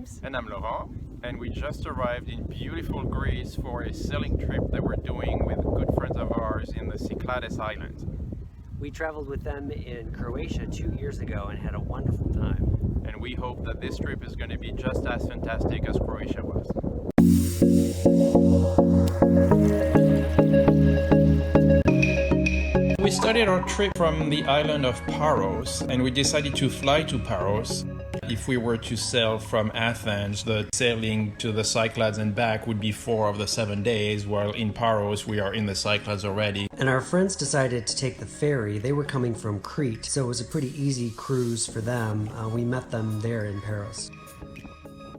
James. And I'm Laurent, and we just arrived in beautiful Greece for a sailing trip that we're doing with good friends of ours in the Cyclades Islands. We traveled with them in Croatia 2 years ago and had a wonderful time. And we hope that this trip is going to be just as fantastic as Croatia was. We started our trip from the island of Paros, and we decided to fly to Paros. If we were to sail from Athens, the sailing to the Cyclades and back would be 4 of the 7 days, while in Paros we are in the Cyclades already. And our friends decided to take the ferry. They were coming from Crete, so it was a pretty easy cruise for them. We met them there in Paros.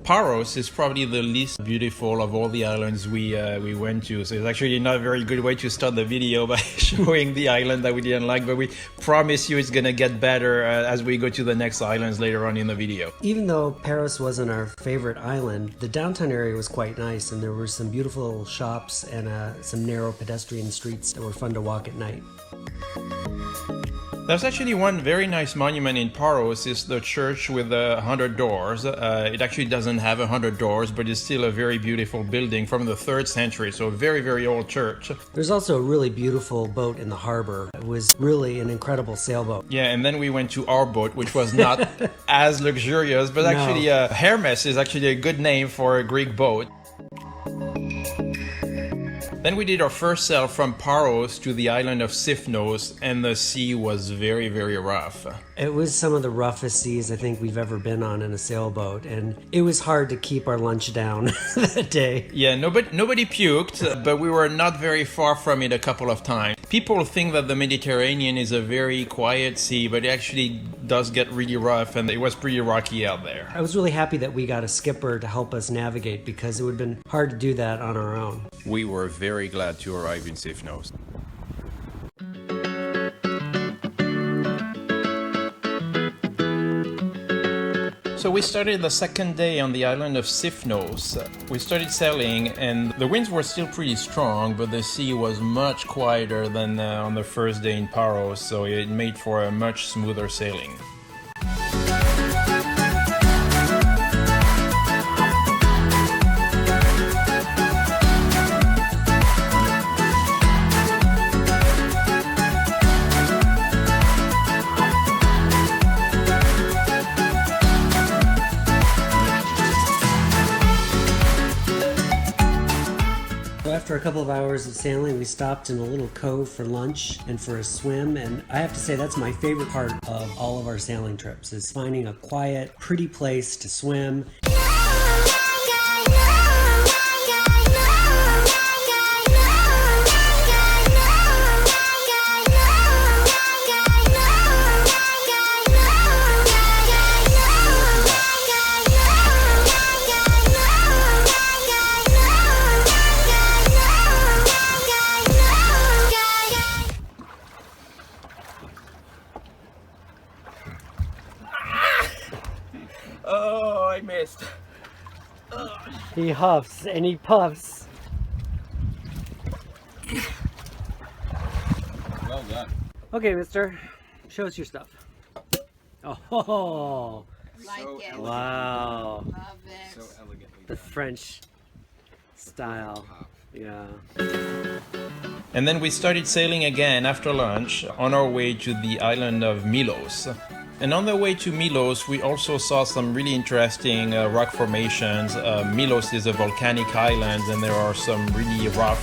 Paros is probably the least beautiful of all the islands we went to, so it's actually not a very good way to start the video by showing the island that we didn't like, but we promise you it's gonna get better as we go to the next islands later on in the video. Even though Paros wasn't our favorite island, the downtown area was quite nice, and there were some beautiful shops and some narrow pedestrian streets that were fun to walk at night. There's actually one very nice monument in Paros. It's the church with 100 doors. It actually doesn't have 100 doors, but it's still a very beautiful building from the 3rd century, so a very, very old church. There's also a really beautiful boat in the harbor. It was really an incredible sailboat. Yeah, and then we went to our boat, which was not as luxurious, but actually Hermes is actually a good name for a Greek boat. Then we did our first sail from Paros to the island of Sifnos, and the sea was very, very rough. It was some of the roughest seas I think we've ever been on in a sailboat, and it was hard to keep our lunch down that day. Yeah, nobody puked, but we were not very far from it a couple of times. People think that the Mediterranean is a very quiet sea, but it actually does get really rough, and it was pretty rocky out there. I was really happy that we got a skipper to help us navigate, because it would have been hard to do that on our own. We were very glad to arrive in Sifnos. So we started the second day on the island of Sifnos. We started sailing and the winds were still pretty strong, but the sea was much quieter than on the first day in Paros, so it made for a much smoother sailing. After a couple of hours of sailing, we stopped in a little cove for lunch and for a swim, and I have to say that's my favorite part of all of our sailing trips, is finding a quiet, pretty place to swim. Oh, I missed. He huffs and he puffs. Well done. Okay, mister, show us your stuff. Oh, Like it. wow. Love it. So elegantly The French style. Yeah. And then we started sailing again after lunch on our way to the island of Milos. And on the way to Milos, we also saw some really interesting rock formations. Milos is a volcanic island, and there are some really rough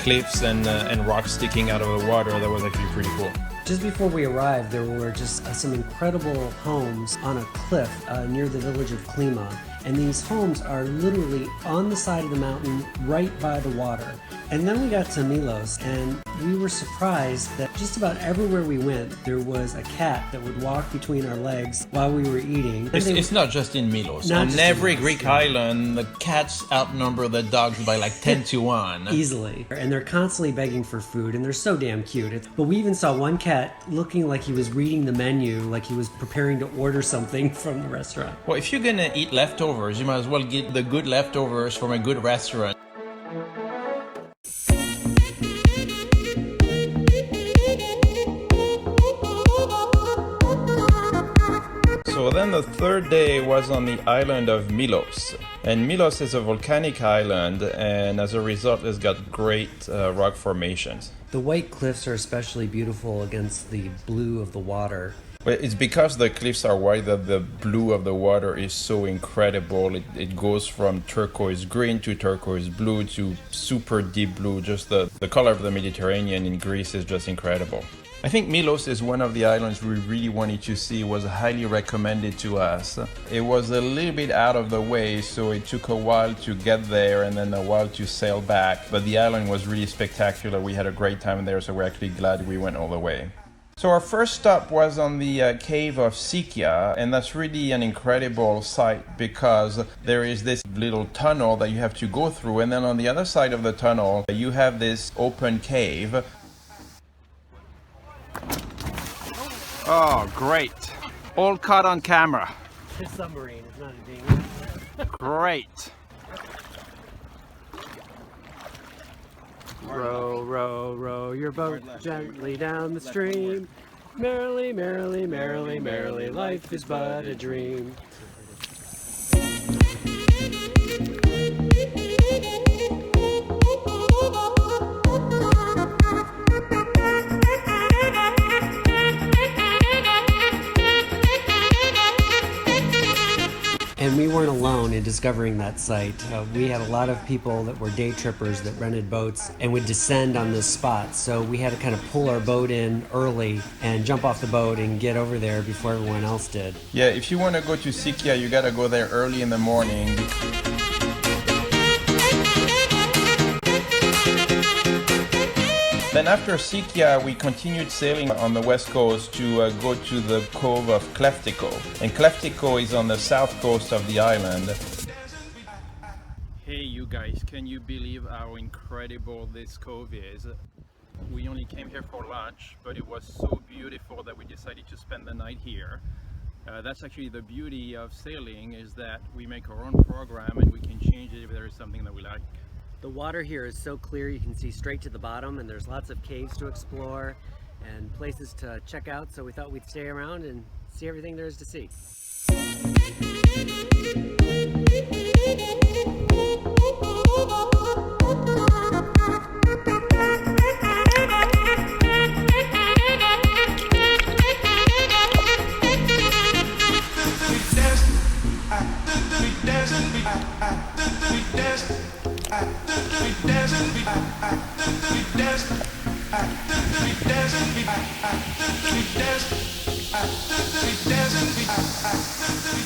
cliffs and rocks sticking out of the water. That was actually pretty cool. Just before we arrived, there were just some incredible homes on a cliff near the village of Klima. And these homes are literally on the side of the mountain, right by the water. And then we got to Milos, and we were surprised that just about everywhere we went, there was a cat that would walk between our legs while we were eating. It's not just in Milos. On every Greek island, the cats outnumber the dogs by like 10 to 1. Easily. And they're constantly begging for food, and they're so damn cute. But we even saw one cat looking like he was reading the menu, like he was preparing to order something from the restaurant. Well, if you're gonna eat leftovers, you might as well get the good leftovers from a good restaurant. So So then the third day was on the island of Milos. And Milos is a volcanic island, and as a result it's got great rock formations. The white cliffs are especially beautiful against the blue of the water. But it's because the cliffs are white that the blue of the water is so incredible. It goes from turquoise green to turquoise blue to super deep blue. Just the color of the Mediterranean in Greece is just incredible. I think Milos is one of the islands we really wanted to see. It was highly recommended to us. It was a little bit out of the way, so it took a while to get there and then a while to sail back. But the island was really spectacular. We had a great time there, so we're actually glad we went all the way. So our first stop was on the cave of Sykia, and that's really an incredible sight because there is this little tunnel that you have to go through, and then on the other side of the tunnel you have this open cave. Oh, great. All caught on camera. This submarine is not a dinghy. Great. Row, row, row your boat gently down the stream. Merrily, merrily, merrily, merrily, life is but a dream. And we weren't alone in discovering that site. We had a lot of people that were day trippers that rented boats and would descend on this spot. So we had to kind of pull our boat in early and jump off the boat and get over there before everyone else did. Yeah, if you want to go to Sykia, you got to go there early in the morning. Then after Sykia, we continued sailing on the west coast to go to the cove of Kleftiko. And Kleftiko is on the south coast of the island. Hey you guys, can you believe how incredible this cove is? We only came here for lunch, but it was so beautiful that we decided to spend the night here. That's actually the beauty of sailing, is that we make our own program and we can change it if there is something that we like. The water here is so clear you can see straight to the bottom, and there's lots of caves to explore and places to check out, so we thought we'd stay around and see everything there is to see.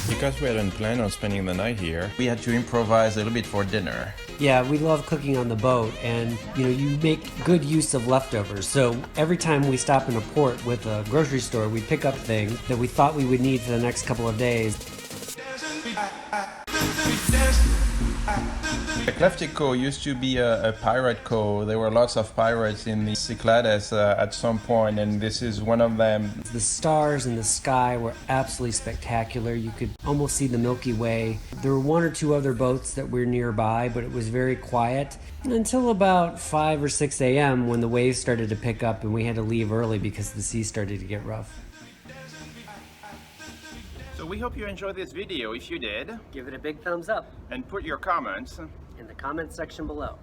Because we hadn't planned on spending the night here, we had to improvise a little bit for dinner. Yeah, we love cooking on the boat, and you make good use of leftovers. So every time we stop in a port with a grocery store, we pick up things that we thought we would need for the next couple of days. Kleftiko used to be a pirate cove. There were lots of pirates in the Cyclades at some point, and this is one of them. The stars in the sky were absolutely spectacular. You could almost see the Milky Way. There were one or two other boats that were nearby, but it was very quiet until about 5 or 6 a.m. when the waves started to pick up and we had to leave early because the sea started to get rough. So we hope you enjoyed this video. If you did, Give it a big thumbs up and put your comments. in the comments section below.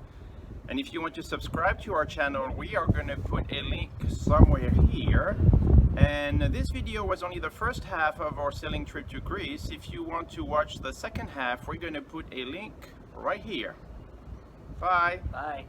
And if you want to subscribe to our channel, we are going to put a link somewhere here. And this video was only the first half of our sailing trip to Greece. If you want to watch the second half, we're going to put a link right here. Bye. Bye.